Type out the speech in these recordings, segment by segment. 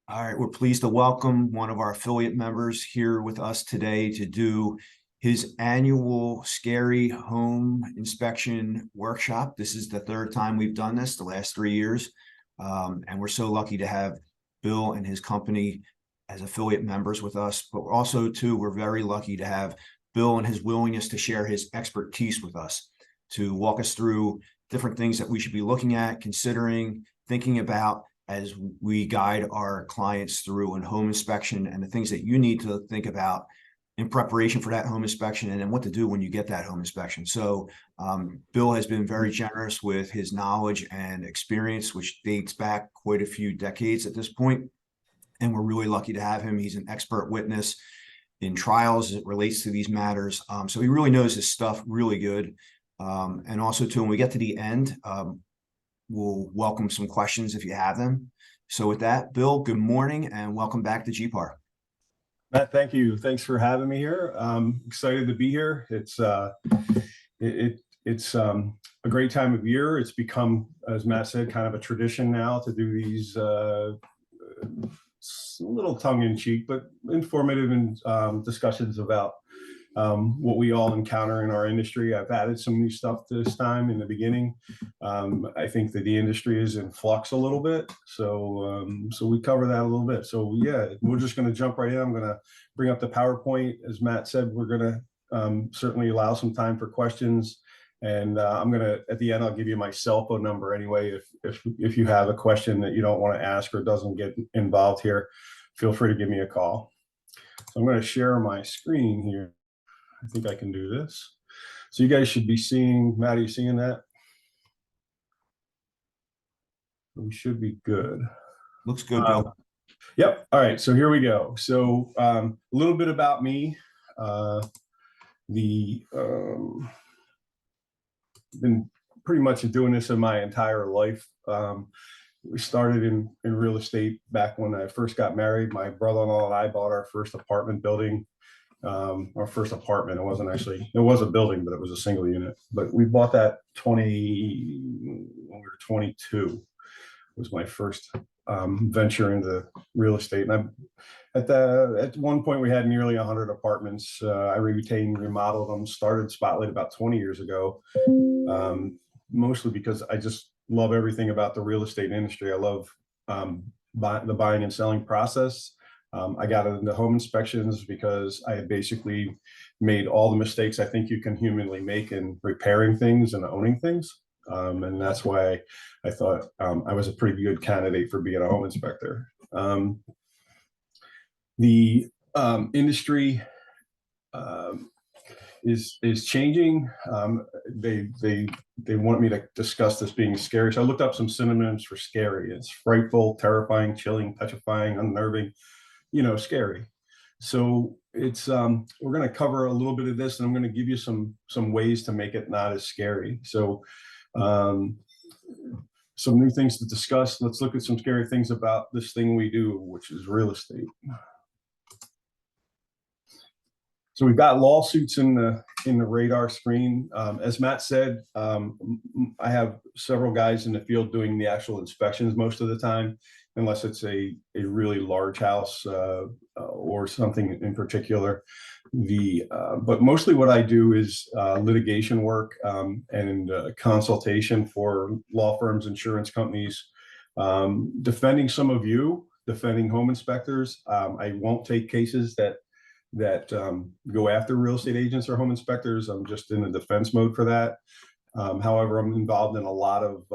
All right, we're pleased to welcome one of our affiliate members here with us today to do his annual scary home inspection workshop. This is the third time we've done this, the last 3 years. And we're so lucky to have Bill and his company as affiliate members with us, but also too, we're very lucky to have Bill and his willingness to share his expertise with us, to walk us through different things that we should be looking at, considering, thinking about, as we guide our clients through an home inspection and the things that you need to think about in preparation for that home inspection, and then what to do when you get that home inspection. So Bill has been very generous with his knowledge and experience, which dates back quite a few decades at this point. And we're really lucky to have him. He's an expert witness in trials as it relates to these matters. So he really knows his stuff really good. And also too, when we get to the end, we'll welcome some questions if you have them. So with that, Bill, good morning and welcome back to GPAR. Matt, thank you. Thanks for having me here. I'm excited to be here. It's a great time of year. It's become, as Matt said, kind of a tradition now to do these a little tongue-in-cheek, but informative discussions about what we all encounter in our industry. I've added some new stuff this time in the beginning. I think that the industry is in flux a little bit, so we cover that a little bit. So yeah, we're just going to jump right in. I'm going to bring up the PowerPoint. As Matt said, we're going to certainly allow some time for questions, and I'm going to, at the end, I'll give you my cell phone number anyway. If you have a question that you don't want to ask or doesn't get involved here, feel free to give me a call. So I'm going to share my screen here. I think I can do this. So you guys should be seeing, Matt, are you seeing that? We should be good. Looks good, Bill. Yep. All right. So here we go. So a little bit about me. Been pretty much doing this in my entire life. We started in real estate back when I first got married. My brother-in-law and I bought our first apartment building. Our first apartment, it was a building, but it was a single unit. But we bought that when we were 22. Was my first venture into real estate. And at one point we had nearly 100 apartments. I retained, remodeled them, started Spotlight about 20 years ago, mostly because I just love everything about the real estate industry. I love the buying and selling process. I got into home inspections because I had basically made all the mistakes I think you can humanly make in repairing things and owning things. And that's why I thought I was a pretty good candidate for being a home inspector. The industry is changing. They want me to discuss this being scary. So I looked up some synonyms for scary. It's frightful, terrifying, chilling, petrifying, unnerving, scary. So it's we're going to cover a little bit of this, and I'm going to give you some ways to make it not as scary. So some new things to discuss. Let's look at some scary things about this thing we do, which is real estate. So we've got lawsuits in the radar screen. As Matt said, I have several guys in the field doing the actual inspections most of the time, unless it's a really large house or something in particular. But mostly what I do is litigation work and consultation for law firms, insurance companies, defending some of you, defending home inspectors. I won't take cases that go after real estate agents or home inspectors. I'm just in the defense mode for that. However, I'm involved in a lot of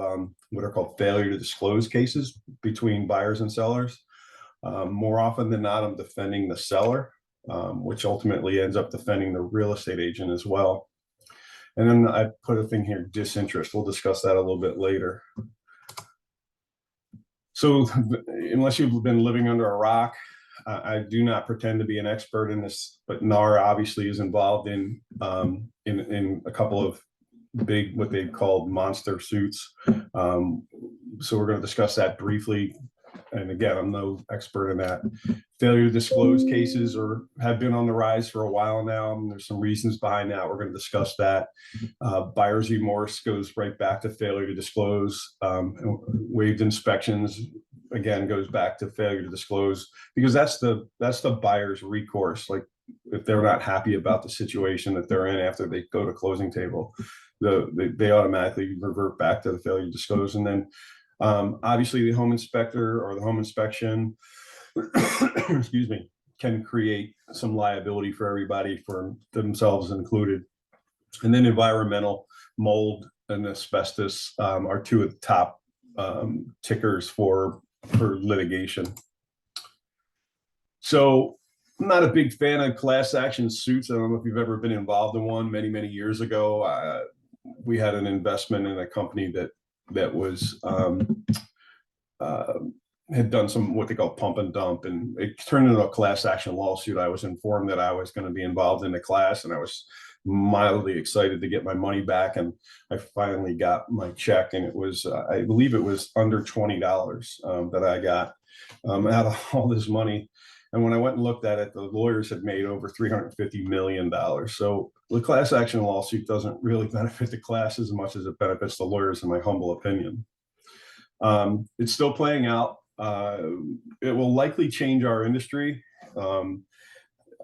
what are called failure to disclose cases between buyers and sellers. More often than not, I'm defending the seller, which ultimately ends up defending the real estate agent as well. And then I put a thing here, disinterest. We'll discuss that a little bit later. So unless you've been living under a rock, I do not pretend to be an expert in this, but NAR obviously is involved in a couple of big, what they call monster suits. So we're going to discuss that briefly. And again, I'm no expert in that. Failure to disclose cases have been on the rise for a while now, and there's some reasons behind that. We're going to discuss that. Buyer's remorse goes right back to failure to disclose. Waived inspections again, goes back to failure to disclose, because that's the buyer's recourse. Like if they're not happy about the situation that they're in after they go to closing table, they automatically revert back to the failure to disclose. And then obviously the home inspector or the home inspection, excuse me, can create some liability for everybody, for themselves included. And then environmental, mold and asbestos are two of the top tickers for litigation. So I'm not a big fan of class action suits. I don't know if you've ever been involved in one. Many years ago, we had an investment in a company that was had done some what they call pump and dump, and it turned into a class action lawsuit. I was informed that I was going to be involved in the class, and I was mildly excited to get my money back. And I finally got my check, and it was, I believe it was under $20 that I got out of all this money. And when I went and looked at it, the lawyers had made over $350 million. So the class action lawsuit doesn't really benefit the class as much as it benefits the lawyers, in my humble opinion. It's still playing out. It will likely change our industry.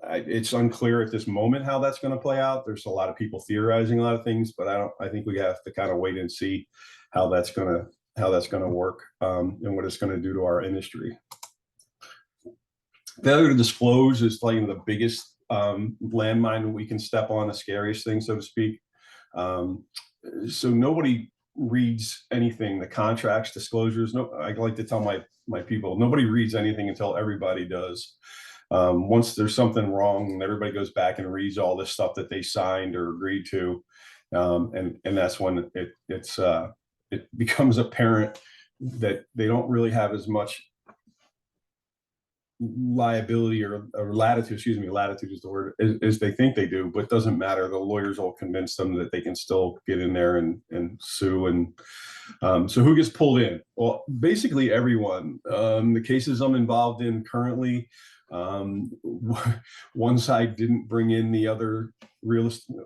It's unclear at this moment how that's going to play out. There's a lot of people theorizing a lot of things, but I think we have to kind of wait and see how that's going to work, and what it's going to do to our industry. Failure to disclose is like the biggest landmine we can step on, the scariest thing, so to speak. So nobody reads anything, the contracts, disclosures. No, I like to tell my people, nobody reads anything until everybody does. Once there's something wrong, and everybody goes back and reads all this stuff that they signed or agreed to, and that's when it becomes apparent that they don't really have as much liability or latitude, latitude is the word, as they think they do. But it doesn't matter. The lawyers will convince them that they can still get in there and sue. And so who gets pulled in? Well, basically everyone. The cases I'm involved in currently, one side didn't bring in the other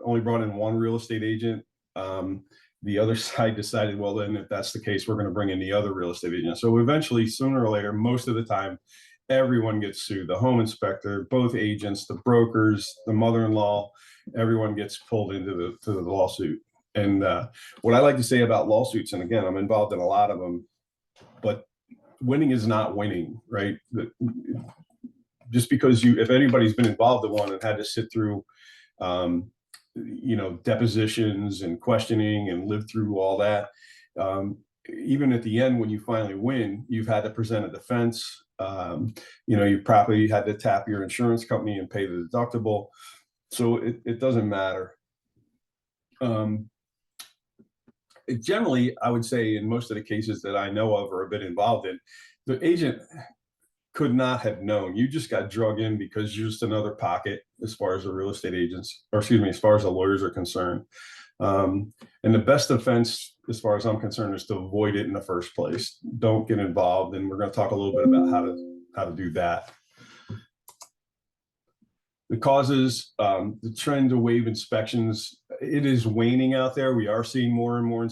only brought in one real estate agent. The other side decided, well, then if that's the case, we're going to bring in the other real estate agent. So eventually, sooner or later, most of the time, everyone gets sued. The home inspector, both agents, the brokers, the mother-in-law, everyone gets pulled into the lawsuit. And what I like to say about lawsuits, and again, I'm involved in a lot of them, but winning is not winning, right? Just because if anybody's been involved in one and had to sit through, depositions and questioning and live through all that, even at the end, when you finally win, you've had to present a defense. You probably had to tap your insurance company and pay the deductible. So it doesn't matter. Generally, I would say in most of the cases that I know of or have been involved in, the agent could not have known. You just got drug in because you're just another pocket as far as the real estate agents, or excuse me, as far as the lawyers are concerned. And the best defense, as far as I'm concerned, is to avoid it in the first place. Don't get involved. And we're going to talk a little bit about how to do that. The causes, the trend to waive inspections, it is waning out there. We are seeing more and more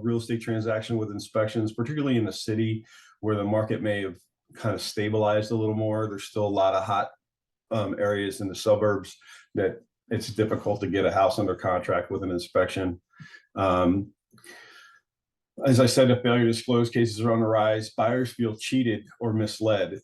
real estate transaction with inspections, particularly in the city where the market may have kind of stabilized a little more. There's still a lot of hot areas in the suburbs that it's difficult to get a house under contract with an inspection. As I said, the failure to disclose cases are on the rise. Buyers feel cheated or misled.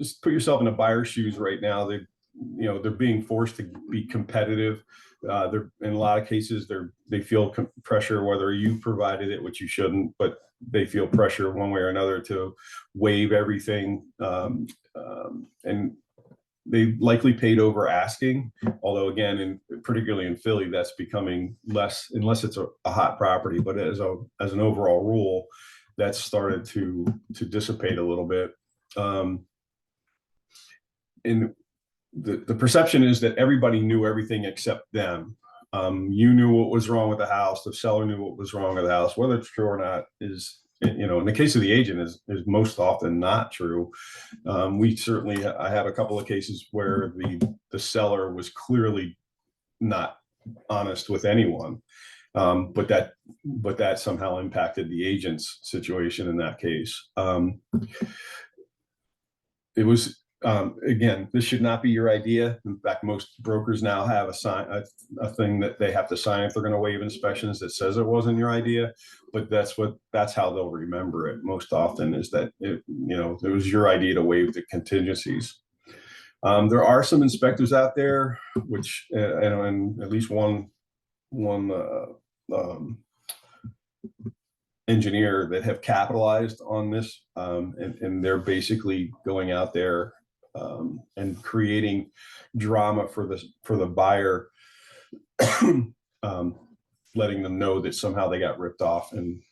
Just put yourself in the buyer's shoes right now. They're being forced to be competitive. They're in a lot of cases they feel pressure, whether you provided it, which you shouldn't, but they feel pressure one way or another to waive everything, and they likely paid over asking. Although again, particularly in Philly, that's becoming less unless it's a hot property. But as an overall rule, that's started to dissipate a little bit. And the perception is that everybody knew everything except them. You knew what was wrong with the house. The seller knew what was wrong with the house. Whether it's true or not is, in the case of the agent, is most often not true. I have a couple of cases where the seller was clearly not honest with anyone. But that somehow impacted the agent's situation in that case. It was, again, this should not be your idea. In fact, most brokers now have a thing that they have to sign if they're going to waive inspections that says it wasn't your idea. But that's how they'll remember it most often, is that it was your idea to waive the contingencies. There are some inspectors out there, which and at least one engineer that have capitalized on this, and they're basically going out there and creating drama for the buyer, letting them know that somehow they got ripped off and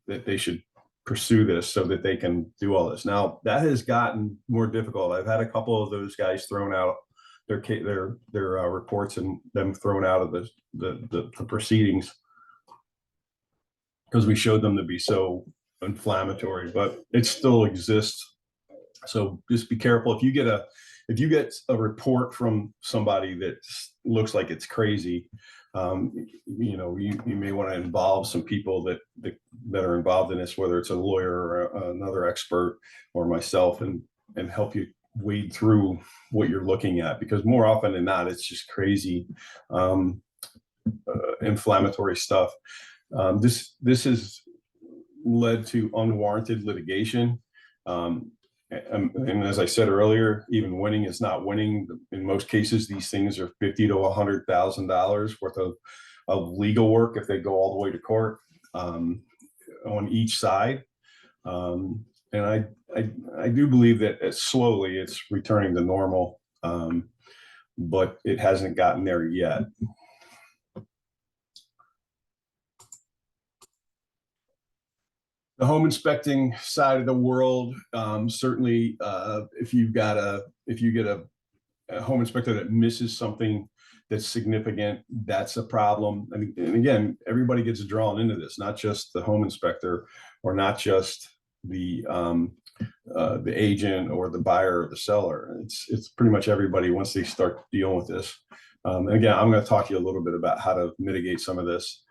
that they should pursue this so that they can do all this. Now that has gotten more difficult. I've had a couple of those guys thrown out, their reports and them thrown out of the proceedings because we showed them to be so inflammatory, but it still exists. So just be careful. If you get a report from somebody that looks like it's crazy, you may want to involve some people that are involved in this, whether it's a lawyer or another expert or myself, and help you wade through what you're looking at, because more often than not, it's just crazy, inflammatory stuff. This has led to unwarranted litigation. And as I said earlier, even winning is not winning. In most cases, these things are $50,000 to $100,000 worth of legal work if they go all the way to court, on each side. And I do believe that slowly it's returning to normal, but it hasn't gotten there yet. The home inspecting side of the world, certainly, if you get a home inspector that misses something that's significant, that's a problem. And again, everybody gets drawn into this, not just the home inspector, or not just the agent or the buyer or the seller. It's pretty much everybody once they start dealing with this. Again, I'm going to talk to you a little bit about how to mitigate some of this.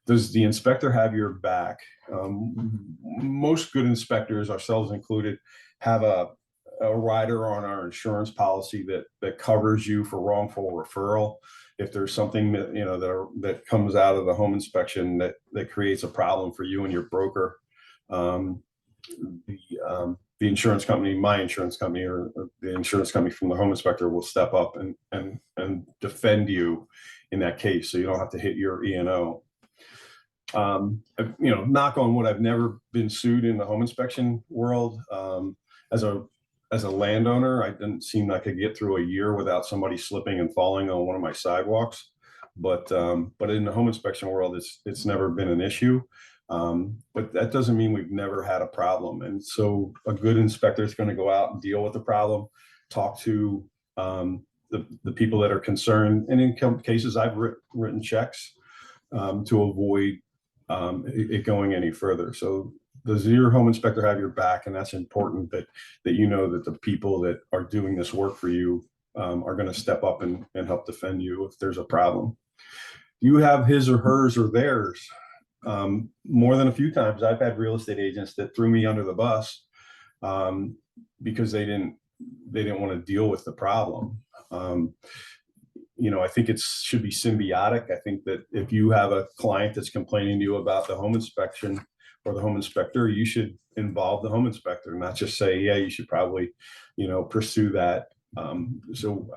Does the inspector have your back? Most good inspectors, ourselves included, have a rider on our insurance policy that covers you for wrongful referral. If there's something that comes out of the home inspection that creates a problem for you and your broker, the insurance company, my insurance company, or the insurance company from the home inspector will step up and defend you in that case, so you don't have to hit your E&O. Knock on wood, I've never been sued in the home inspection world. As a landowner, I didn't seem like I could get through a year without somebody slipping and falling on one of my sidewalks. But in the home inspection world, it's never been an issue. But that doesn't mean we've never had a problem. And so a good inspector is going to go out and deal with the problem, talk to the people that are concerned. And in some cases, I've written checks to avoid it going any further. So does your home inspector have your back? And that's important, that you know that the people that are doing this work for you are going to step up and help defend you if there's a problem. You have his or hers or theirs. More than a few times, I've had real estate agents that threw me under the bus because they didn't want to deal with the problem. I think it should be symbiotic. I think that if you have a client that's complaining to you about the home inspection or the home inspector, you should involve the home inspector, not just say, yeah, you should probably, pursue that. So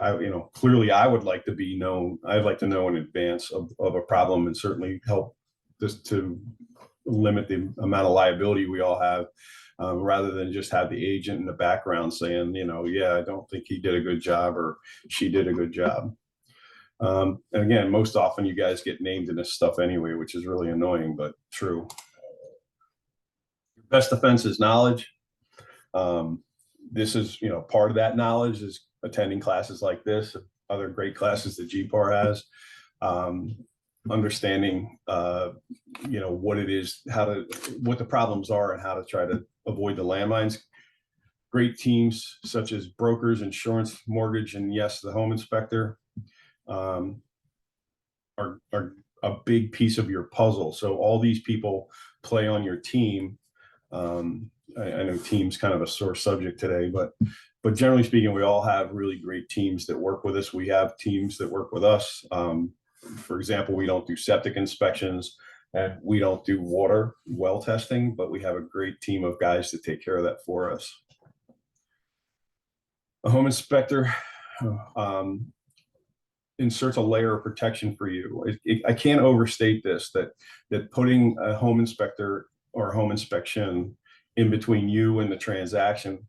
clearly I would like to be known. I'd like to know in advance of a problem, and certainly help this to limit the amount of liability we all have, rather than just have the agent in the background saying, yeah, I don't think he did a good job or she did a good job. And again, most often you guys get named in this stuff anyway, which is really annoying, but true. Best defense is knowledge. This is, part of that knowledge is attending classes like this, other great classes that GPAR has, understanding, what it is, what the problems are and how to try to avoid the landmines. Great teams such as brokers, insurance, mortgage, and yes, the home inspector are a big piece of your puzzle. So all these people play on your team. I know team's kind of a sore subject today, but generally speaking, we all have really great teams that work with us. We have teams that work with us. For example, we don't do septic inspections and we don't do water well testing, but we have a great team of guys that take care of that for us. A home inspector inserts a layer of protection for you. I can't overstate this, that putting a home inspector or a home inspection in between you and the transaction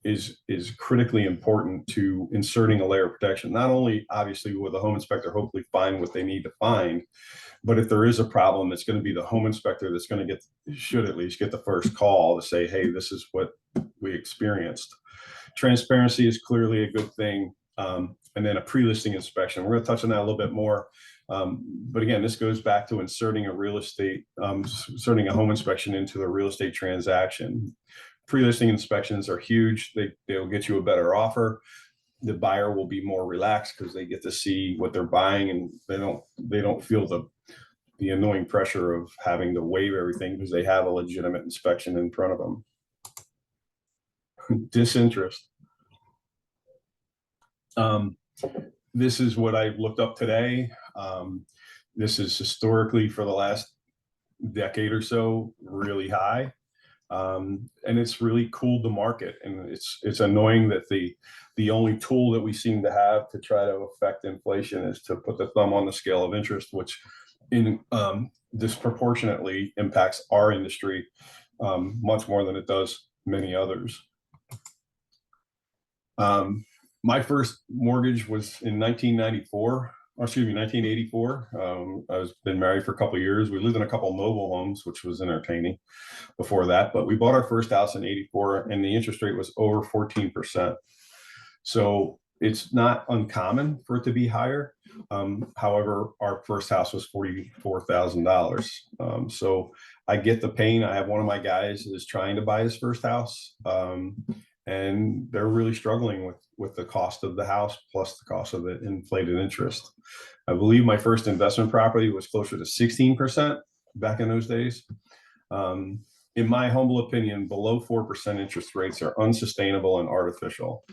is critically important to inserting a layer of protection. Not only obviously will the home inspector hopefully find what they need to find, but if there is a problem, it's going to be the home inspector that's going to should at least get the first call to say, hey, this is what we experienced. Transparency is clearly a good thing. And then a pre-listing inspection. We're going to touch on that a little bit more. But again, this goes back to inserting a inserting a home inspection into the real estate transaction. Pre-listing inspections are huge. They'll get you a better offer. The buyer will be more relaxed because they get to see what they're buying, and they don't feel the annoying pressure of having to waive everything because they have a legitimate inspection in front of them. Disinterest. This is what I looked up today. This is historically for the last decade or so really high. And it's really cooled the market. And it's annoying that the only tool that we seem to have to try to affect inflation is to put the thumb on the scale of interest, which disproportionately impacts our industry much more than it does many others. My first mortgage was in 1984, or excuse me, 1984. I was been married for a couple of years. We lived in a couple of mobile homes, which was entertaining before that. But we bought our first house in 84, and the interest rate was over 14%. So it's not uncommon for it to be higher. However, our first house was $44,000. So I get the pain. I have one of my guys is trying to buy his first house. And they're really struggling with the cost of the house plus the cost of the inflated interest. I believe my first investment property was closer to 16% back in those days. In my humble opinion, below 4% interest rates are unsustainable and artificial.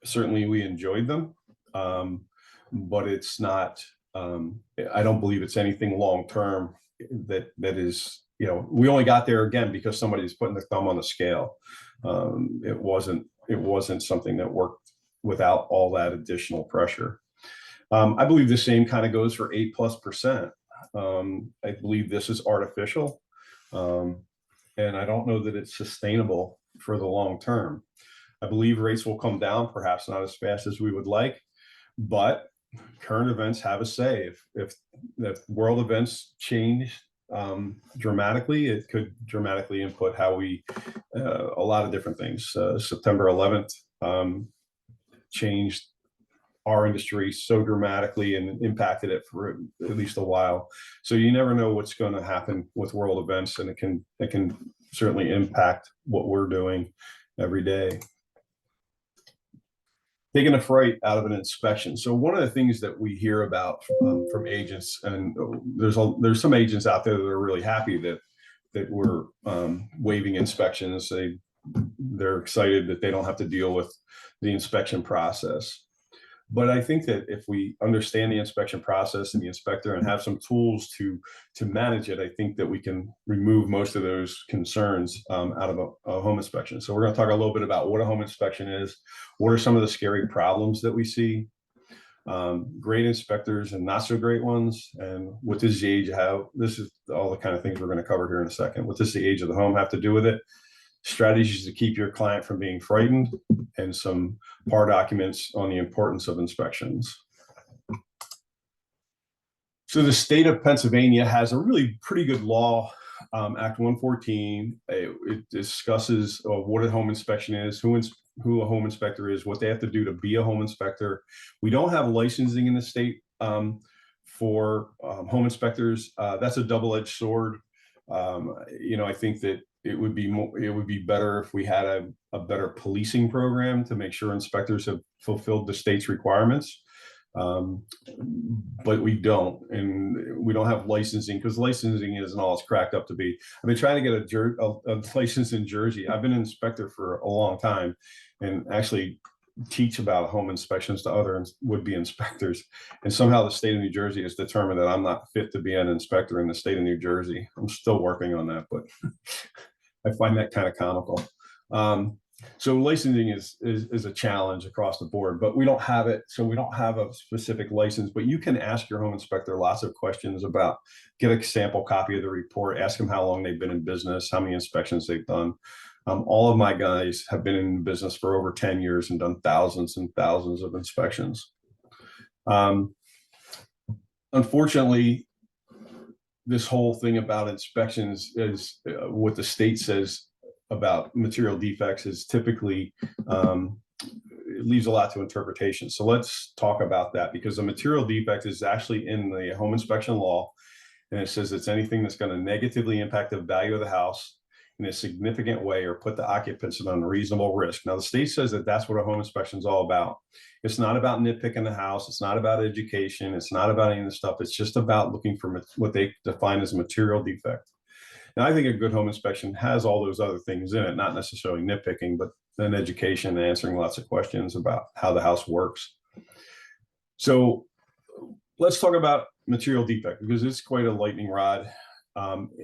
Certainly we enjoyed them, but it's not, I don't believe it's anything long-term that is, we only got there again because somebody's putting the thumb on the scale. It wasn't something that worked without all that additional pressure. I believe the same kind of goes for 8+%. I believe this is artificial, and I don't know that it's sustainable for the long term. I believe rates will come down, perhaps not as fast as we would like, but current events have a say. If world events change dramatically, it could dramatically input how we a lot of different things. September 11th changed our industry so dramatically and impacted it for at least a while. So you never know what's going to happen with world events, and it can certainly impact what we're doing every day. Taking a fright out of an inspection. So one of the things that we hear about from agents, and there's some agents out there that are really happy that we're waiving inspections. They're excited that they don't have to deal with the inspection process. But I think that if we understand the inspection process and the inspector and have some tools to manage it, I think that we can remove most of those concerns out of a home inspection. So we're going to talk a little bit about what a home inspection is, what are some of the scary problems that we see, great inspectors and not so great ones, and what does the age have? This is all the kind of things we're going to cover here in a second. What does the age of the home have to do with it? Strategies to keep your client from being frightened, and some PAR documents on the importance of inspections. So the state of Pennsylvania has a really pretty good law, Act 114. It discusses what a home inspection is, who a home inspector is, what they have to do to be a home inspector. We don't have licensing in the state for home inspectors. That's a double-edged sword. I think that it would be better if we had a better policing program to make sure inspectors have fulfilled the state's requirements. But we don't, and we don't have licensing because licensing isn't all it's cracked up to be. I've been trying to get a license in Jersey. I've been an inspector for a long time, and actually teach about home inspections to other would-be inspectors. And somehow the state of New Jersey has determined that I'm not fit to be an inspector in the state of New Jersey. I'm still working on that, but I find that kind of comical. So licensing is a challenge across the board, but we don't have it. So we don't have a specific license, but you can ask your home inspector lots of questions about, get a sample copy of the report, ask them how long they've been in business, how many inspections they've done. All of my guys have been in business for over 10 years and done thousands and thousands of inspections. Unfortunately, this whole thing about inspections is what the state says about material defects is typically, it leaves a lot to interpretation. So let's talk about that, because the material defect is actually in the home inspection law. And it says it's anything that's going to negatively impact the value of the house in a significant way or put the occupants at unreasonable risk. Now, the state says that that's what a home inspection is all about. It's not about nitpicking the house. It's not about education. It's not about any of the stuff. It's just about looking for what they define as a material defect. And I think a good home inspection has all those other things in it, not necessarily nitpicking, but then education and answering lots of questions about how the house works. So let's talk about material defect, because it's quite a lightning rod.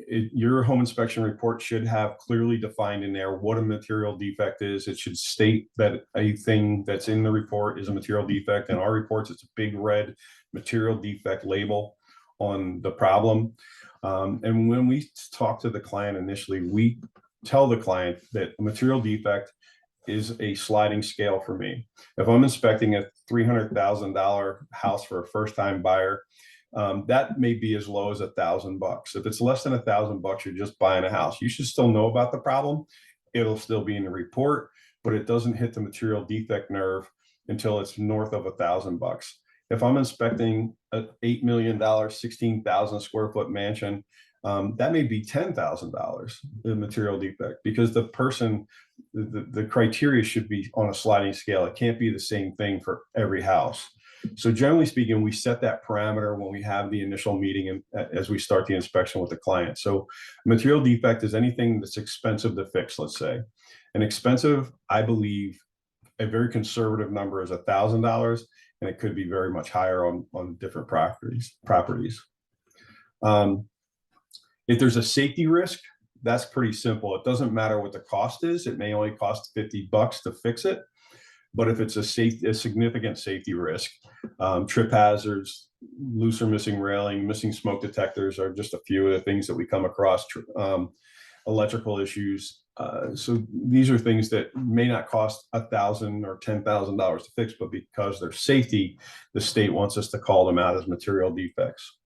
Your home inspection report should have clearly defined in there what a material defect is. It should state that a thing that's in the report is a material defect. In our reports, it's a big red material defect label on the problem. And when we talk to the client initially, we tell the client that a material defect is a sliding scale for me. If I'm inspecting a $300,000 house for a first-time buyer, that may be as low as $1,000. If it's less than $1,000, you're just buying a house. You should still know about the problem. It'll still be in the report, but it doesn't hit the material defect nerve until it's north of $1,000. If I'm inspecting an $8 million, 16,000 square foot mansion, that may be $10,000, the material defect, because the person, the criteria should be on a sliding scale. It can't be the same thing for every house. So generally speaking, we set that parameter when we have the initial meeting and as we start the inspection with the client. So material defect is anything that's expensive to fix, let's say. And expensive, I believe, a very conservative number is $1,000, and it could be very much higher on different properties. If there's a safety risk, that's pretty simple. It doesn't matter what the cost is. It may only cost $50 to fix it. But if it's a significant safety risk, trip hazards, loose or missing railing, missing smoke detectors are just a few of the things that we come across, electrical issues. So these are things that may not cost $1,000 or $10,000 to fix, but because they're safety, the state wants us to call them out as material defects.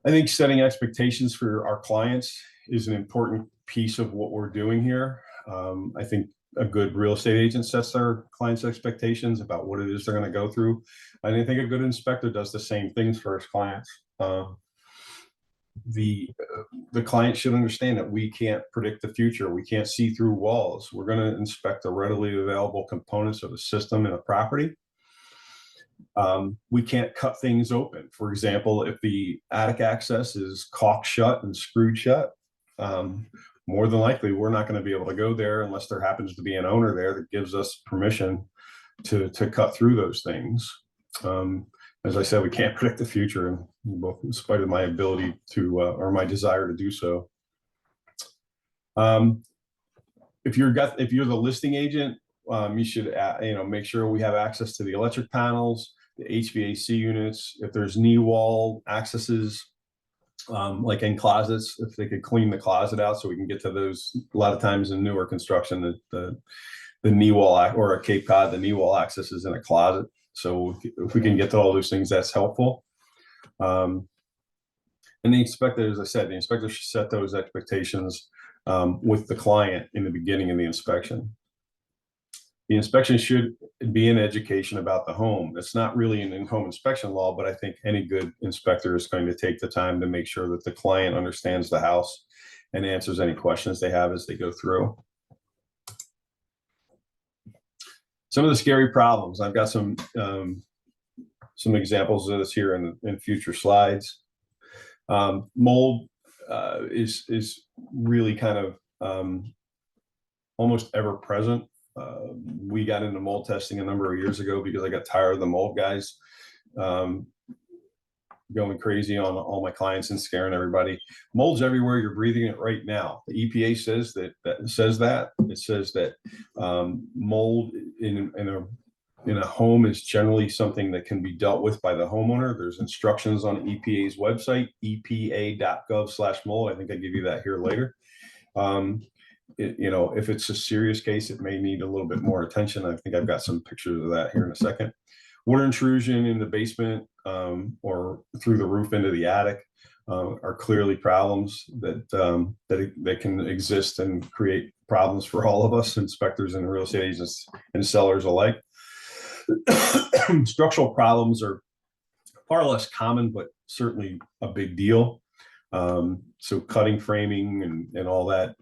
I think setting expectations for our clients is an important piece of what we're doing here. I think a good real estate agent sets their clients' expectations about what it is they're going to go through. And I think a good inspector does the same things for his clients. The client should understand that we can't predict the future. We can't see through walls. We're going to inspect the readily available components of the system in a property. We can't cut things open. For example, if the attic access is caulked shut and screwed shut, more than likely we're not going to be able to go there unless there happens to be an owner there that gives us permission to cut through those things. As I said, we can't predict the future, and in spite of my ability to or my desire to do so. If you're the listing agent, you should make sure we have access to the electric panels, the HVAC units. If there's knee wall accesses, like in closets, if they could clean the closet out so we can get to those. A lot of times in newer construction, the knee wall or a Cape Cod, the knee wall access is in a closet. So if we can get to all those things, that's helpful. And the inspector, as I said, the inspector should set those expectations with the client in the beginning of the inspection. The inspection should be an education about the home. It's not really an in-home inspection law, but I think any good inspector is going to take the time to make sure that the client understands the house and answers any questions they have as they go through. Some of the scary problems. I've got some examples of this here in future slides. Mold is really kind of almost ever present. We got into mold testing a number of years ago because I got tired of the mold guys going crazy on all my clients and scaring everybody. Mold's everywhere. You're breathing it right now. The EPA says that. It says that mold in a home is generally something that can be dealt with by the homeowner. There's instructions on EPA's website, epa.gov/mold. I think I give you that here later. If it's a serious case, it may need a little bit more attention. I think I've got some pictures of that here in a second. Water intrusion in the basement or through the roof into the attic are clearly problems that can exist and create problems for all of us, inspectors and real estate agents and sellers alike. Structural problems are far less common, but certainly a big deal. So cutting, framing, and all that,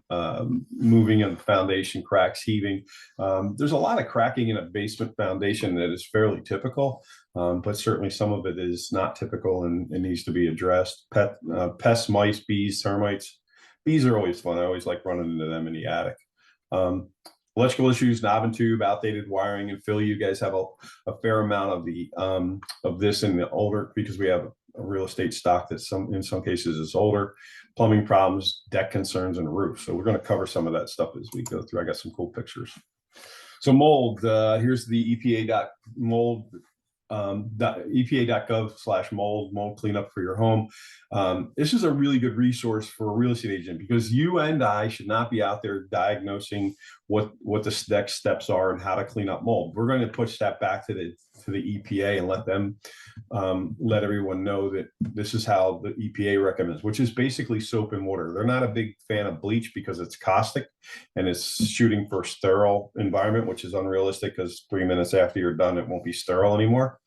moving of the foundation, cracks, heaving. There's a lot of cracking in a basement foundation that is fairly typical, but certainly some of it is not typical and it needs to be addressed. Pests, mice, bees, termites. Bees are always fun. I always like running into them in the attic. Electrical issues, knob and tube, outdated wiring, and Phil, you guys have a fair amount of this in the older, because we have a real estate stock that in some cases is older. Plumbing problems, deck concerns, and roof. So we're going to cover some of that stuff as we go through. I got some cool pictures. So mold, here's the EPA.mold. EPA.gov/mold cleanup for your home. This is a really good resource for a real estate agent, because you and I should not be out there diagnosing what the next steps are and how to clean up mold. We're going to push that back to the EPA and let them let everyone know that this is how the EPA recommends, which is basically soap and water. They're not a big fan of bleach because it's caustic and it's shooting for a sterile environment, which is unrealistic, because 3 minutes after you're done, it won't be sterile anymore.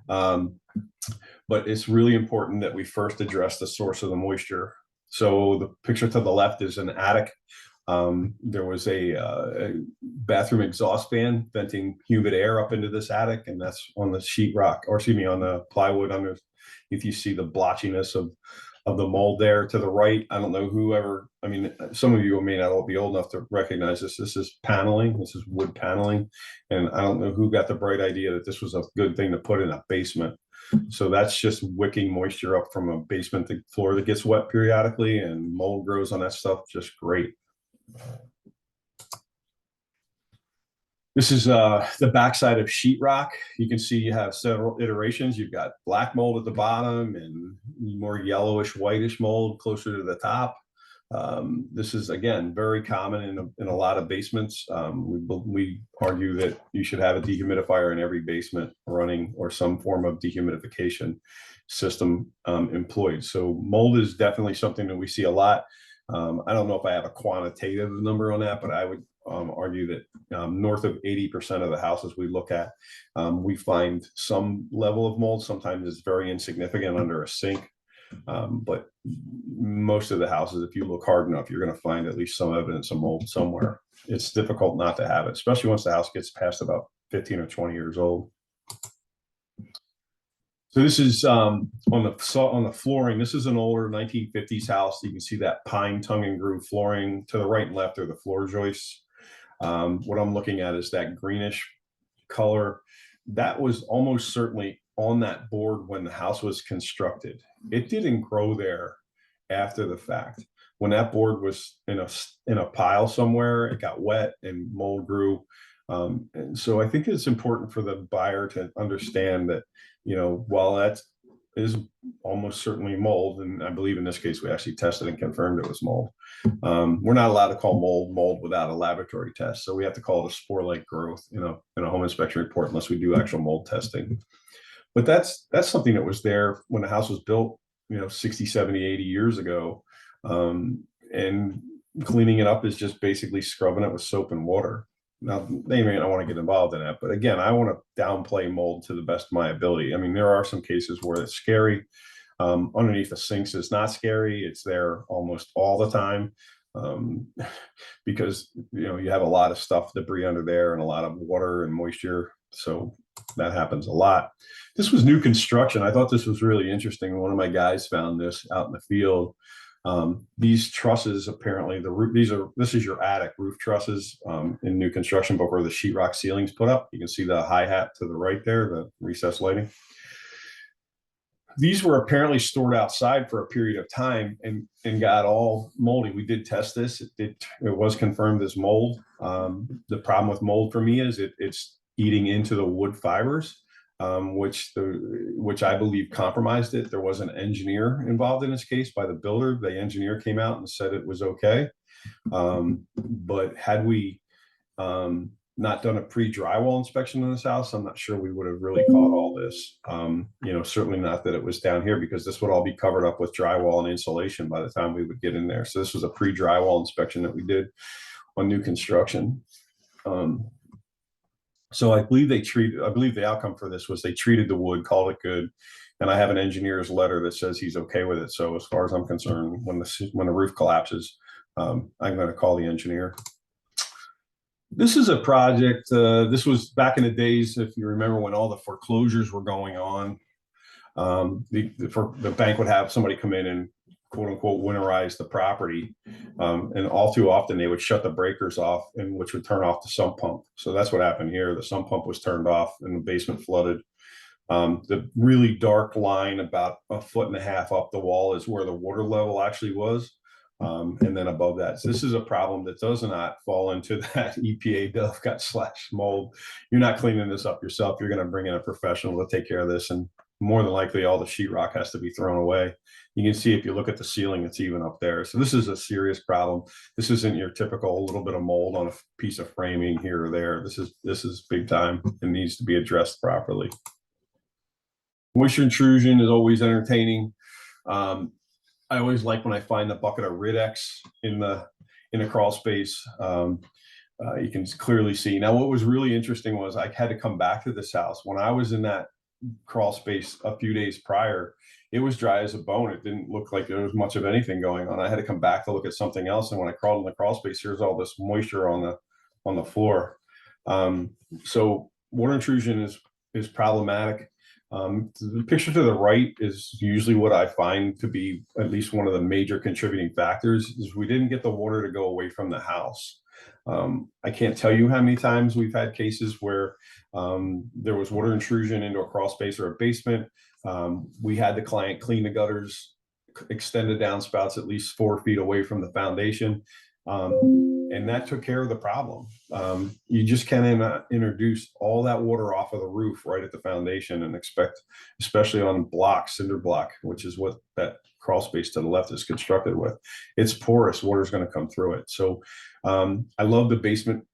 But it's really important that we first address the source of the moisture. So the picture to the left is an attic. There was a bathroom exhaust fan venting humid air up into this attic, and that's on the sheetrock, or excuse me, on the plywood under. If you see the blotchiness of the mold there to the right, I don't know whoever, I mean, some of you may not be old enough to recognize this. This is paneling. This is wood paneling. And I don't know who got the bright idea that this was a good thing to put in a basement. So that's just wicking moisture up from a basement floor that gets wet periodically, and mold grows on that stuff just great. This is the backside of sheetrock. You can see you have several iterations. You've got black mold at the bottom and more yellowish, whitish mold closer to the top. This is, again, very common in a lot of basements. We argue that you should have a dehumidifier in every basement running, or some form of dehumidification system employed. So mold is definitely something that we see a lot. I don't know if I have a quantitative number on that, but I would argue that north of 80% of the houses we look at, we find some level of mold. Sometimes it's very insignificant under a sink. But most of the houses, if you look hard enough, you're going to find at least some evidence of mold somewhere. It's difficult not to have it, especially once the house gets past about 15 or 20 years old. So this is on the flooring. This is an older 1950s house. You can see that pine tongue and groove flooring. To the right and left are the floor joists. What I'm looking at is that greenish color. That was almost certainly on that board when the house was constructed. It didn't grow there after the fact. When that board was in a pile somewhere, it got wet and mold grew. And so I think it's important for the buyer to understand that, while that is almost certainly mold, and I believe in this case we actually tested and confirmed it was mold, we're not allowed to call mold without a laboratory test. So we have to call it a spore-like growth in a home inspection report unless we do actual mold testing. But that's something that was there when the house was built, 60, 70, 80 years ago. And cleaning it up is just basically scrubbing it with soap and water. Now, they may not want to get involved in that, but again, I want to downplay mold to the best of my ability. I mean, there are some cases where it's scary. Underneath the sinks is not scary. It's there almost all the time. because, you have a lot of stuff, debris under there and a lot of water and moisture. So that happens a lot. This was new construction. I thought this was really interesting. One of my guys found this out in the field. These trusses, apparently the roof, this is your attic roof trusses in new construction, but where the sheetrock ceilings put up, you can see the hi-hat to the right there, the recessed lighting. These were apparently stored outside for a period of time and got all moldy. We did test this. It was confirmed as mold. The problem with mold for me is it's eating into the wood fibers, which I believe compromised it. There was an engineer involved in this case by the builder. The engineer came out and said it was okay. But had we not done a pre-drywall inspection in this house, I'm not sure we would have really caught all this. Certainly not that it was down here, because this would all be covered up with drywall and insulation by the time we would get in there. So this was a pre-drywall inspection that we did on new construction. So I believe the outcome for this was they treated the wood, called it good. And I have an engineer's letter that says he's okay with it. So as far as I'm concerned, when the roof collapses, I'm going to call the engineer. This is a project, this was back in the days, if you remember, when all the foreclosures were going on. The bank would have somebody come in and quote unquote winterize the property. And all too often they would shut the breakers off, and which would turn off the sump pump. So that's what happened here. The sump pump was turned off and the basement flooded. The really dark line about 1.5 feet up the wall is where the water level actually was. And then above that, so this is a problem that does not fall into that EPA defects/mold. You're not cleaning this up yourself. You're going to bring in a professional to take care of this, and more than likely all the sheetrock has to be thrown away. You can see if you look at the ceiling, it's even up there. So this is a serious problem. This isn't your typical little bit of mold on a piece of framing here or there. This is big time and needs to be addressed properly. Moisture intrusion is always entertaining. I always like when I find the bucket of Rid-X in the crawl space. You can clearly see. Now, what was really interesting was I had to come back to this house. When I was in that crawl space a few days prior, it was dry as a bone. It didn't look like there was much of anything going on. I had to come back to look at something else. And when I crawled in the crawl space, here's all this moisture on the floor. So water intrusion is problematic. The picture to the right is usually what I find to be at least one of the major contributing factors, is we didn't get the water to go away from the house. I can't tell you how many times we've had cases where there was water intrusion into a crawl space or a basement. We had the client clean the gutters, extend the downspouts at least 4 feet away from the foundation. And that took care of the problem. You just cannot introduce all that water off of the roof right at the foundation and expect, especially on cinder block, which is what that crawl space to the left is constructed with. It's porous, water's going to come through it. So I love the basement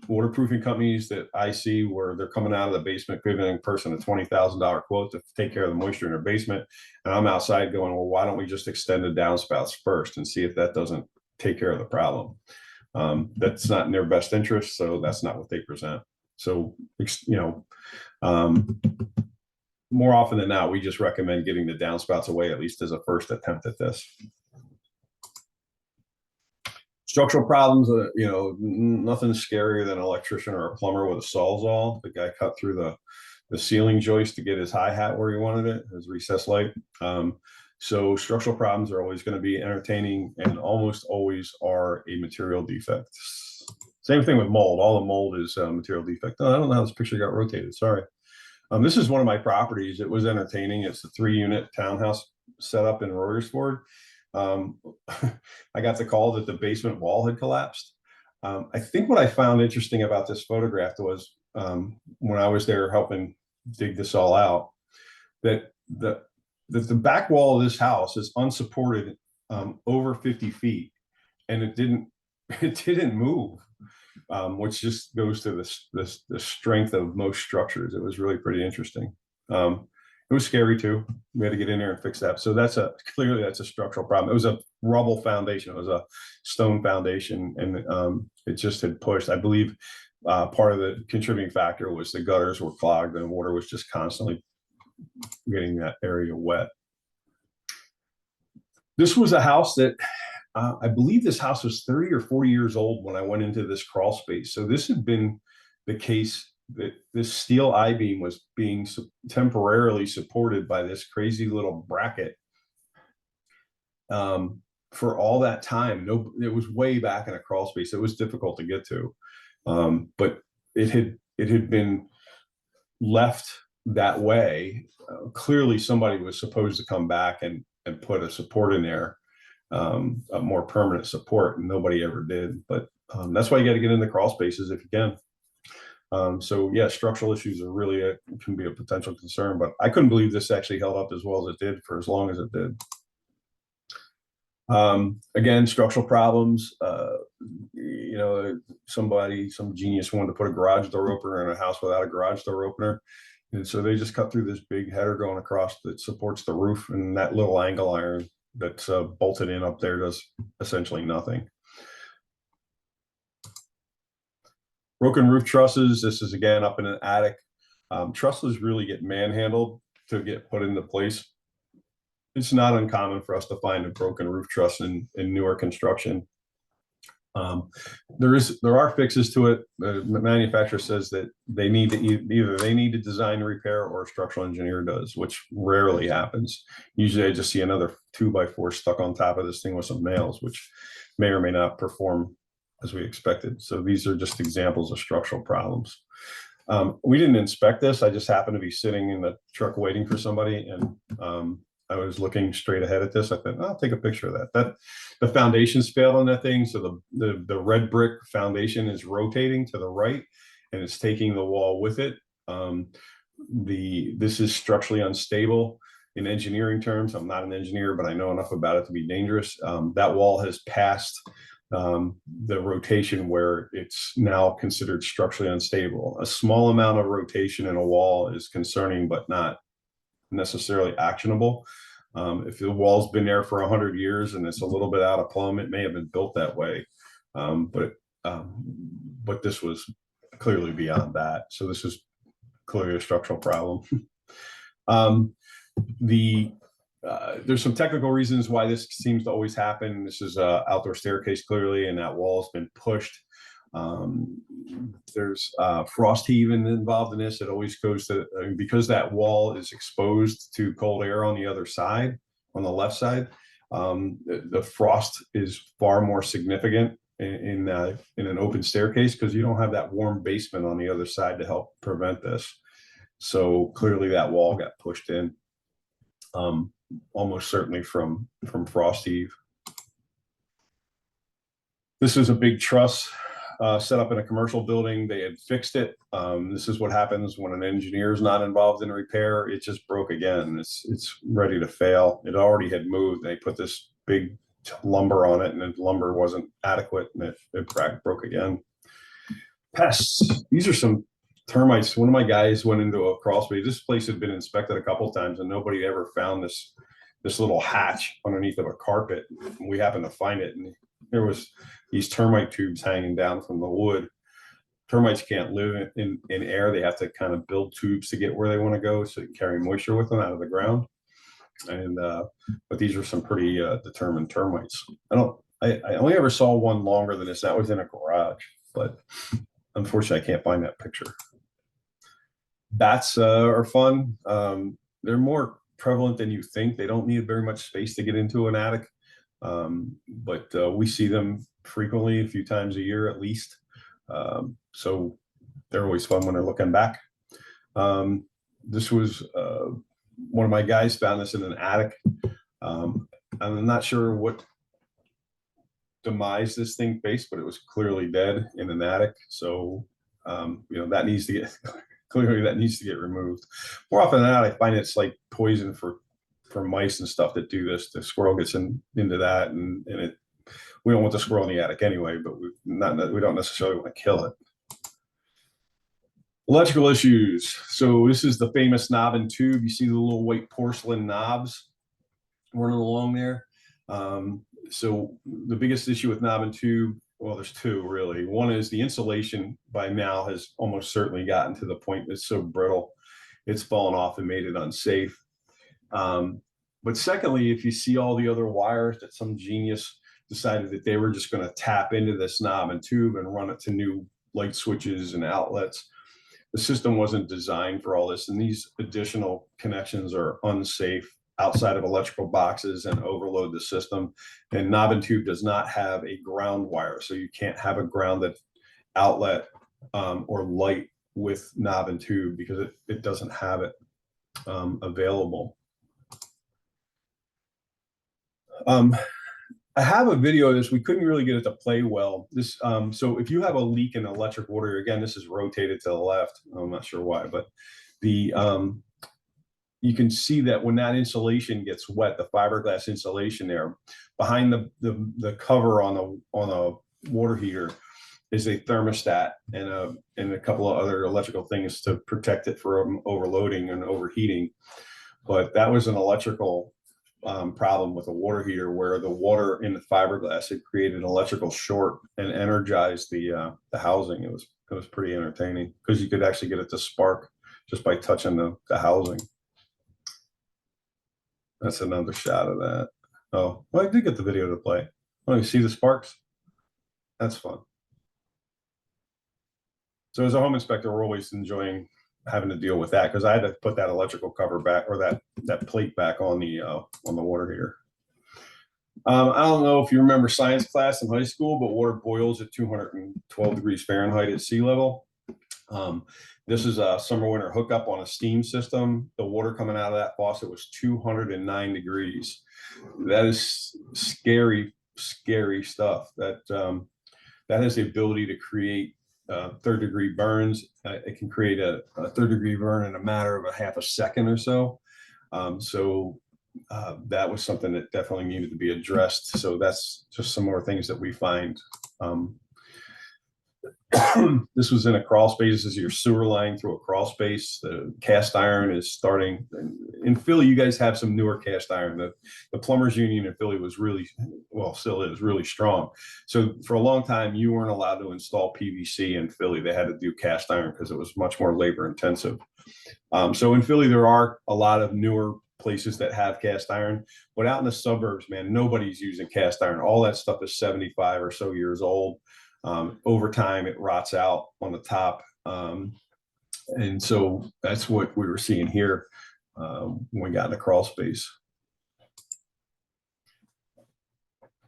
waterproofing companies that I see where they're coming out of the basement, giving a person a $20,000 quote to take care of the moisture in their basement. And I'm outside going, well, why don't we just extend the downspouts first and see if that doesn't take care of the problem? That's not in their best interest, so that's not what they present. So, more often than not, we just recommend getting the downspouts away, at least as a first attempt at this. Structural problems, nothing scarier than an electrician or a plumber with a Sawzall. The guy cut through the ceiling joist to get his hi-hat where he wanted it, his recessed light. So structural problems are always going to be entertaining, and almost always are a material defect. Same thing with mold. All the mold is material defect. Oh, I don't know how this picture got rotated. Sorry. This is one of my properties. It was entertaining. It's a 3-unit townhouse set up in Royersford. I got the call that the basement wall had collapsed. I think what I found interesting about this photograph was when I was there helping dig this all out, that the back wall of this house is unsupported over 50 feet, and it didn't move, which just goes to the strength of most structures. It was really pretty interesting. It was scary too. We had to get in there and fix that. So clearly that's a structural problem. It was a rubble foundation. It was a stone foundation, and it just had pushed. I believe part of the contributing factor was the gutters were clogged and water was just constantly getting that area wet. This was a house that I believe this house was 30 or 40 years old when I went into this crawl space. So this had been the case that this steel I-beam was being temporarily supported by this crazy little bracket for all that time. No, it was way back in a crawl space. It was difficult to get to, but it had been left that way. Clearly, somebody was supposed to come back and put a support in there, a more permanent support, and nobody ever did. But that's why you got to get in the crawl spaces if you can. So yeah, structural issues are really can be a potential concern, but I couldn't believe this actually held up as well as it did for as long as it did. Again, structural problems. You know, some genius wanted to put a garage door opener in a house without a garage door opener. And so they just cut through this big header going across that supports the roof, and that little angle iron that's bolted in up there does essentially nothing. Broken roof trusses. This is again up in an attic. Trusses really get manhandled to get put into place. It's not uncommon for us to find a broken roof truss in newer construction. There are fixes to it. The manufacturer says that they need to either they need to design repair or a structural engineer does, which rarely happens. Usually I just see another 2x4 stuck on top of this thing with some nails, which may or may not perform as we expected. So these are just examples of structural problems. We didn't inspect this. I just happened to be sitting in the truck waiting for somebody, and I was looking straight ahead at this. I thought, I'll take a picture of that. The foundations failed on that thing. So the red brick foundation is rotating to the right, and it's taking the wall with it. This is structurally unstable in engineering terms. I'm not an engineer, but I know enough about it to be dangerous. That wall has passed the rotation where it's now considered structurally unstable. A small amount of rotation in a wall is concerning, but not necessarily actionable. If the wall's been there for 100 years and it's a little bit out of plumb, it may have been built that way. But this was clearly beyond that. So this is clearly a structural problem. There's some technical reasons why this seems to always happen. This is an outdoor staircase clearly, and that wall has been pushed. There's frost heaving involved in this. It always goes to, because that wall is exposed to cold air on the other side, on the left side. The frost is far more significant in an open staircase because you don't have that warm basement on the other side to help prevent this. So clearly that wall got pushed in, almost certainly from frost heave. This is a big truss set up in a commercial building. They had fixed it. This is what happens when an engineer is not involved in repair. It just broke again. It's ready to fail. It already had moved. They put this big lumber on it, and the lumber wasn't adequate, and it broke again. Pests. These are some termites. One of my guys went into a crawl space. This place had been inspected a couple of times, and nobody ever found this little hatch underneath of a carpet. We happened to find it, and there was these termite tubes hanging down from the wood. Termites can't live in air. They have to kind of build tubes to get where they want to go, so you can carry moisture with them out of the ground. And but these are some pretty determined termites. I only ever saw one longer than this. That was in a garage, but unfortunately I can't find that picture. Bats are fun. They're more prevalent than you think. They don't need very much space to get into an attic. But we see them frequently, a few times a year at least. So they're always fun when they're looking back. This was one of my guys found this in an attic. I'm not sure what demise this thing faced, but it was clearly dead in an attic. So that needs to get clearly that needs to get removed. More often than not, I find it's like poison for mice and stuff that do this. The squirrel gets into that, and we don't want the squirrel in the attic anyway, but we don't necessarily want to kill it. Electrical issues. So this is the famous knob and tube. You see the little white porcelain knobs running along there. So the biggest issue with knob and tube, well, there's two really. One is the insulation by now has almost certainly gotten to the point that's so brittle, it's fallen off and made it unsafe. But secondly, if you see all the other wires that some genius decided that they were just going to tap into this knob and tube and run it to new light switches and outlets. The system wasn't designed for all this, and these additional connections are unsafe outside of electrical boxes and overload the system. And knob and tube does not have a ground wire, so you can't have a grounded outlet or light with knob and tube because it doesn't have it available. I have a video of this. We couldn't really get it to play well. This, so if you have a leak in electric water, again, this is rotated to the left. I'm not sure why, but the you can see that when that insulation gets wet, the fiberglass insulation there, behind the cover on a water heater is a thermostat and a couple of other electrical things to protect it from overloading and overheating. But that was an electrical problem with a water heater where the water in the fiberglass had created an electrical short and energized the housing. It was pretty entertaining because you could actually get it to spark just by touching the housing. That's another shot of that. Oh, well, I did get the video to play. Oh, you see the sparks? That's fun. So as a home inspector, we're always enjoying having to deal with that because I had to put that electrical cover back, or that plate back on the water heater. I don't know if you remember science class in high school, but water boils at 212 degrees Fahrenheit at sea level. This is a summer winter hookup on a steam system. The water coming out of that faucet was 209 degrees. That is scary, scary stuff. That has the ability to create third-degree burns. It can create a third-degree burn in a matter of a half a second or so. That was something that definitely needed to be addressed. So that's just some more things that we find. This was in a crawl space. This is your sewer line through a crawl space. The cast iron is starting. In Philly, you guys have some newer cast iron. The plumbers union in Philly was really, well, still is really strong. So for a long time, you weren't allowed to install PVC in Philly. They had to do cast iron because it was much more labor intensive. So in Philly, there are a lot of newer places that have cast iron, but out in the suburbs, man, nobody's using cast iron. All that stuff is 75 or so years old. Over time, it rots out on the top. And so that's what we were seeing here when we got in the crawl space.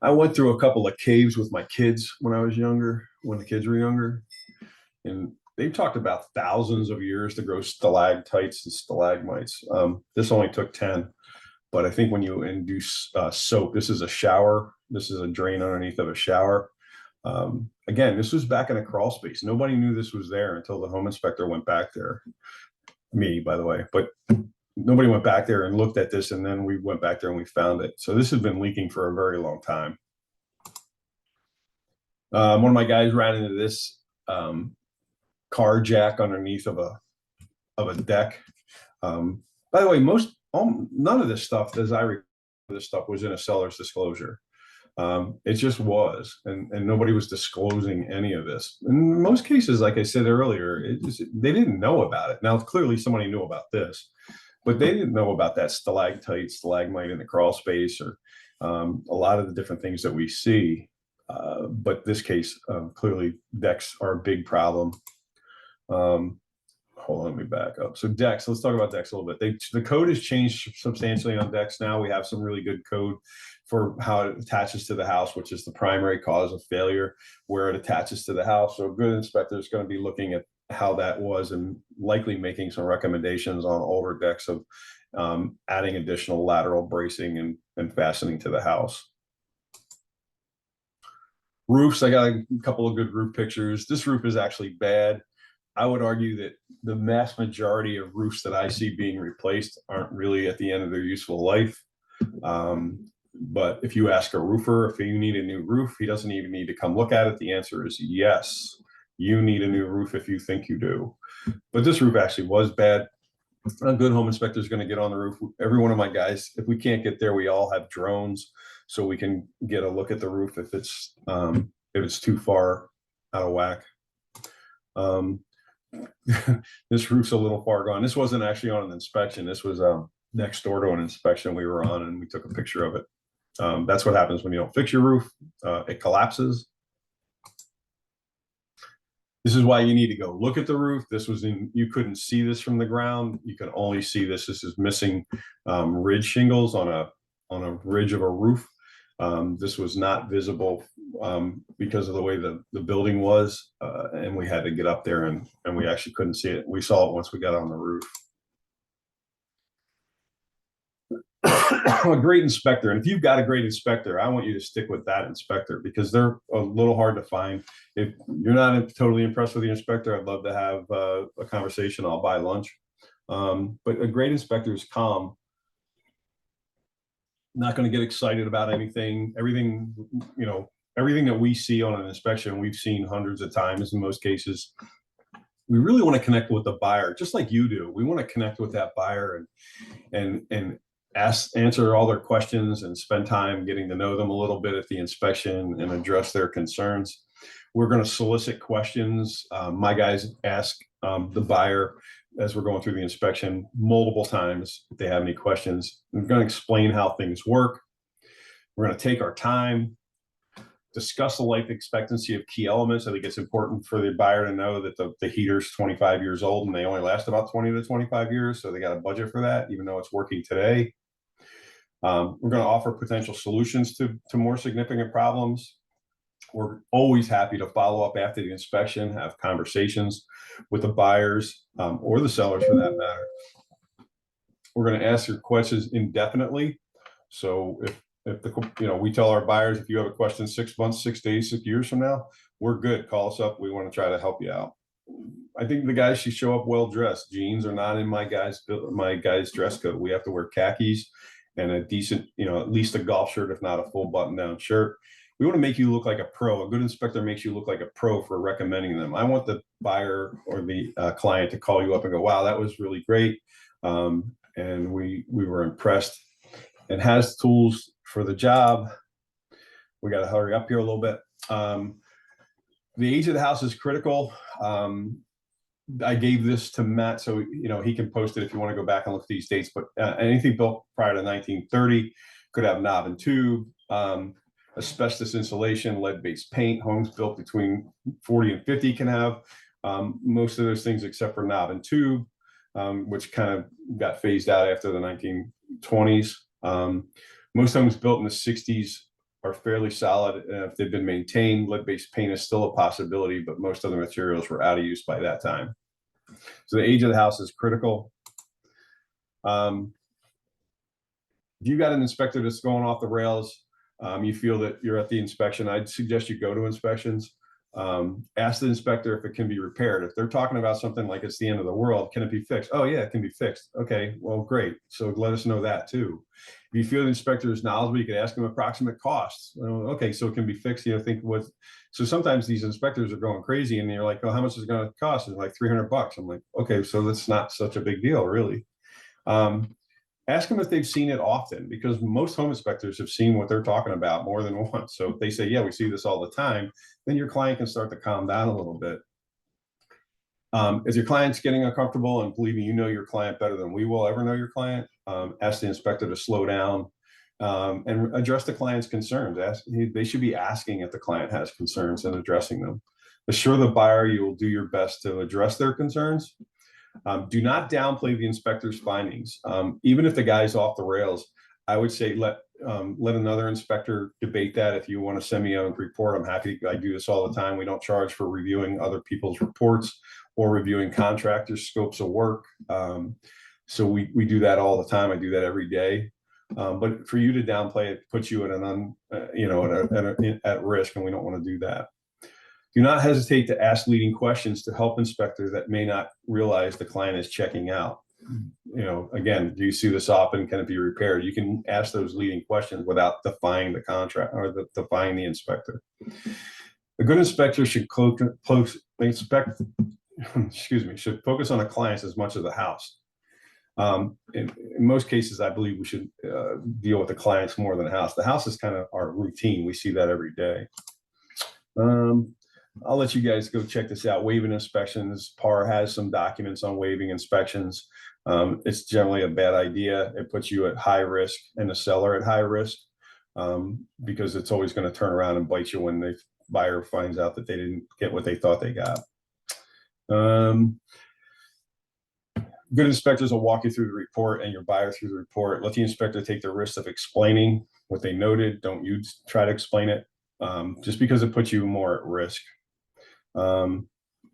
I went through a couple of caves with my kids when I was younger, when the kids were younger. And they talked about thousands of years to grow stalactites and stalagmites. This only took 10. But I think when you induce soap, this is a shower. This is a drain underneath of a shower. Again, this was back in a crawl space. Nobody knew this was there until the home inspector went back there. Me, by the way, but nobody went back there and looked at this, and then we went back there and we found it. So this has been leaking for a very long time. One of my guys ran into this car jack underneath of a deck. By the way, none of this stuff, as I recall, this stuff was in a seller's disclosure. It just was, and nobody was disclosing any of this. In most cases, like I said earlier, they didn't know about it. Now, clearly somebody knew about this, but they didn't know about that stalactite, stalagmite in the crawl space, or a lot of the different things that we see. But this case, clearly decks are a big problem. Hold on, let me back up. So decks, let's talk about decks a little bit. The code has changed substantially on decks now. We have some really good code for how it attaches to the house, which is the primary cause of failure, where it attaches to the house. So a good inspector is going to be looking at how that was and likely making some recommendations on older decks of adding additional lateral bracing and fastening to the house. Roofs, I got a couple of good roof pictures. This roof is actually bad. I would argue that the vast majority of roofs that I see being replaced aren't really at the end of their useful life. But if you ask a roofer if you need a new roof, he doesn't even need to come look at it. The answer is yes, you need a new roof if you think you do. But this roof actually was bad. A good home inspector is going to get on the roof. Every one of my guys, if we can't get there, we all have drones, so we can get a look at the roof if it's too far out of whack. This roof's a little far gone. This wasn't actually on an inspection. This was next door to an inspection we were on, and we took a picture of it. That's what happens when you don't fix your roof. It collapses. This is why you need to go look at the roof. You couldn't see this from the ground. You can only see this. This is missing ridge shingles on a ridge of a roof. This was not visible because of the way the building was, and we had to get up there and we actually couldn't see it. We saw it once we got on the roof. A great inspector, and if you've got a great inspector, I want you to stick with that inspector because they're a little hard to find. If you're not totally impressed with the inspector, I'd love to have a conversation. I'll buy lunch. But a great inspector is calm, not going to get excited about anything. Everything that we see on an inspection, we've seen hundreds of times in most cases. We really want to connect with the buyer, just like you do. We want to connect with that buyer and answer all their questions and spend time getting to know them a little bit at the inspection and address their concerns. We're going to solicit questions. My guys ask the buyer as we're going through the inspection multiple times if they have any questions. We're going to explain how things work. We're going to take our time, discuss the life expectancy of key elements. I think it's important for the buyer to know that the heater's 25 years old and they only last about 20 to 25 years. So they got a budget for that, even though it's working today. We're going to offer potential solutions to more significant problems. We're always happy to follow up after the inspection, have conversations with the buyers or the sellers for that matter. We're going to ask your questions indefinitely. So if we tell our buyers, if you have a question 6 months, 6 days, 6 years from now, we're good. Call us up. We want to try to help you out. I think the guys should show up well dressed. Jeans are not in my guys' dress code. We have to wear khakis and a decent, at least a golf shirt, if not a full button-down shirt. We want to make you look like a pro. A good inspector makes you look like a pro for recommending them. I want the buyer or the client to call you up and go, wow, that was really great. And we were impressed. And has tools for the job. We got to hurry up here a little bit. The age of the house is critical. I gave this to Matt, so he can post it if you want to go back and look at these dates. But anything built prior to 1930 could have knob and tube, asbestos insulation, lead-based paint. Homes built between 40 and 50 can have most of those things except for knob and tube, which kind of got phased out after the 1920s. Most homes built in the 60s are fairly solid. If they've been maintained, lead-based paint is still a possibility, but most other materials were out of use by that time. So the age of the house is critical. If you got an inspector that's going off the rails, you feel that you're at the inspection, I'd suggest you go to inspections. Ask the inspector if it can be repaired. If they're talking about something like it's the end of the world, can it be fixed? Oh yeah, it can be fixed. Okay, well, great. So let us know that too. If you feel the inspector is knowledgeable, you can ask them approximate costs. Okay, so it can be fixed. So sometimes these inspectors are going crazy and you're like, oh, how much is it going to cost? It's like $300. I'm like, okay, so that's not such a big deal, really. Ask them if they've seen it often, because most home inspectors have seen what they're talking about more than once. So if they say, yeah, we see this all the time, then your client can start to calm down a little bit. As your client's getting uncomfortable, and believe me, you know your client better than we will ever know your client, ask the inspector to slow down and address the client's concerns. They should be asking if the client has concerns and addressing them. Assure the buyer you will do your best to address their concerns. Do not downplay the inspector's findings. Even if the guy's off the rails, I would say let another inspector debate that. If you want to send me a report, I'm happy. I do this all the time. We don't charge for reviewing other people's reports or reviewing contractors' scopes of work. So we do that all the time. I do that every day. But for you to downplay it puts you at risk, and we don't want to do that. Do not hesitate to ask leading questions to help inspectors that may not realize the client is checking out. Again, do you see this often? Can it be repaired? You can ask those leading questions without defying the contract or defying the inspector. A good inspector should should focus on the clients as much as the house. In most cases, I believe we should deal with the clients more than the house. The house is kind of our routine. We see that every day. I'll let you guys go check this out. Waiving inspections. PAR has some documents on waiving inspections. It's generally a bad idea. It puts you at high risk and the seller at high risk. because it's always going to turn around and bite you when the buyer finds out that they didn't get what they thought they got. Good inspectors will walk you through the report and your buyer through the report. Let the inspector take the risk of explaining what they noted. Don't you try to explain it, just because it puts you more at risk.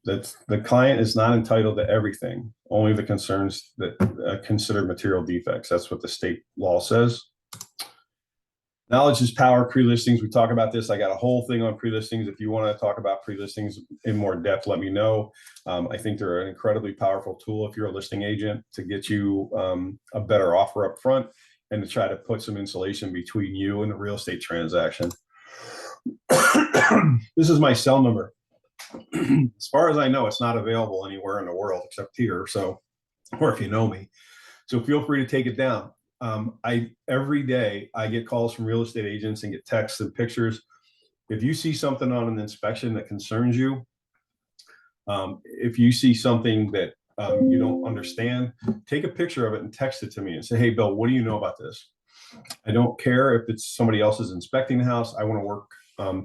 That the client is not entitled to everything, only the concerns that consider material defects. That's what the state law says. Knowledge is power. Pre-listings, we talk about this. I got a whole thing on pre-listings. If you want to talk about pre-listings in more depth, let me know. I think they're an incredibly powerful tool if you're a listing agent to get you a better offer up front and to try to put some insulation between you and the real estate transaction. This is my cell number. As far as I know, it's not available anywhere in the world except here. So, or if you know me, so feel free to take it down. Every day I get calls from real estate agents and get texts and pictures. If you see something on an inspection that concerns you, if you see something that you don't understand, take a picture of it and text it to me and say, hey, Bill, what do you know about this? I don't care if it's somebody else is inspecting the house. I want to work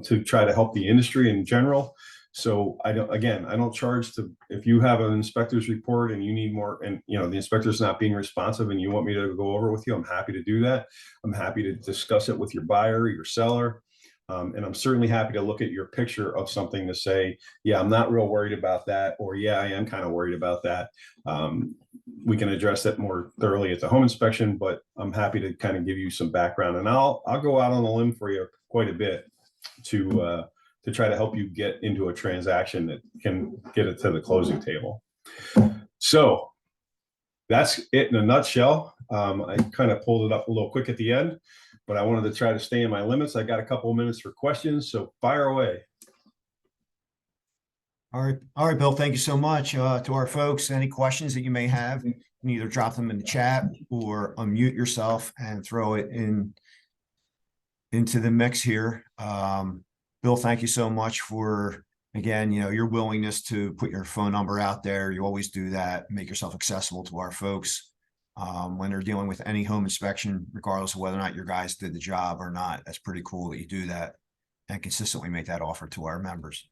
to try to help the industry in general. So I don't charge if you have an inspector's report and you need more, and the inspector's not being responsive and you want me to go over with you, I'm happy to do that. I'm happy to discuss it with your buyer, your seller. And I'm certainly happy to look at your picture of something to say, yeah, I'm not real worried about that. Or yeah, I am kind of worried about that. We can address that more thoroughly at the home inspection, but I'm happy to kind of give you some background, and I'll go out on a limb for you quite a bit to try to help you get into a transaction that can get it to the closing table. So that's it in a nutshell. I kind of pulled it up a little quick at the end, but I wanted to try to stay in my limits. I got a couple of minutes for questions, so fire away. All right, Bill, thank you so much. To our folks, any questions that you may have, you can either drop them in the chat or unmute yourself and throw it into the mix here. Bill, thank you so much for, again, your willingness to put your phone number out there. You always do that, make yourself accessible to our folks when they're dealing with any home inspection, regardless of whether or not your guys did the job or not. That's pretty cool that you do that and consistently make that offer to our members.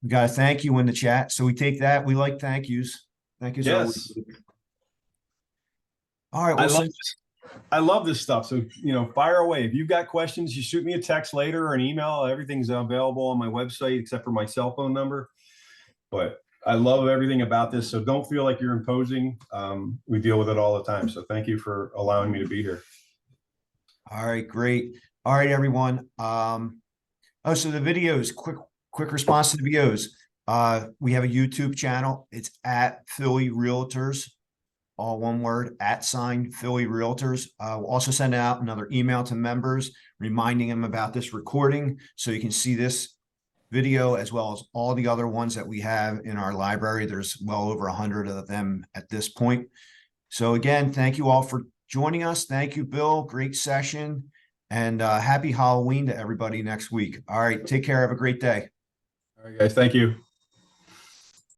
We got a thank you in the chat. So we take that. We like thank yous. Thank yous. Yes. All right. I love this stuff. So, fire away. If you've got questions, you shoot me a text later or an email. Everything's available on my website except for my cell phone number. But I love everything about this. So don't feel like you're imposing. We deal with it all the time. So thank you for allowing me to be here. All right, great. All right, everyone. So the videos, quick response to the videos. We have a YouTube channel. It's at Philly Realtors. All one word, @Philly Realtors. We'll also send out another email to members reminding them about this recording so you can see this video as well as all the other ones that we have in our library. There's well over 100 of them at this point. So again, thank you all for joining us. Thank you, Bill. Great session. And happy Halloween to everybody next week. All right, take care. Have a great day. All right, guys. Thank you.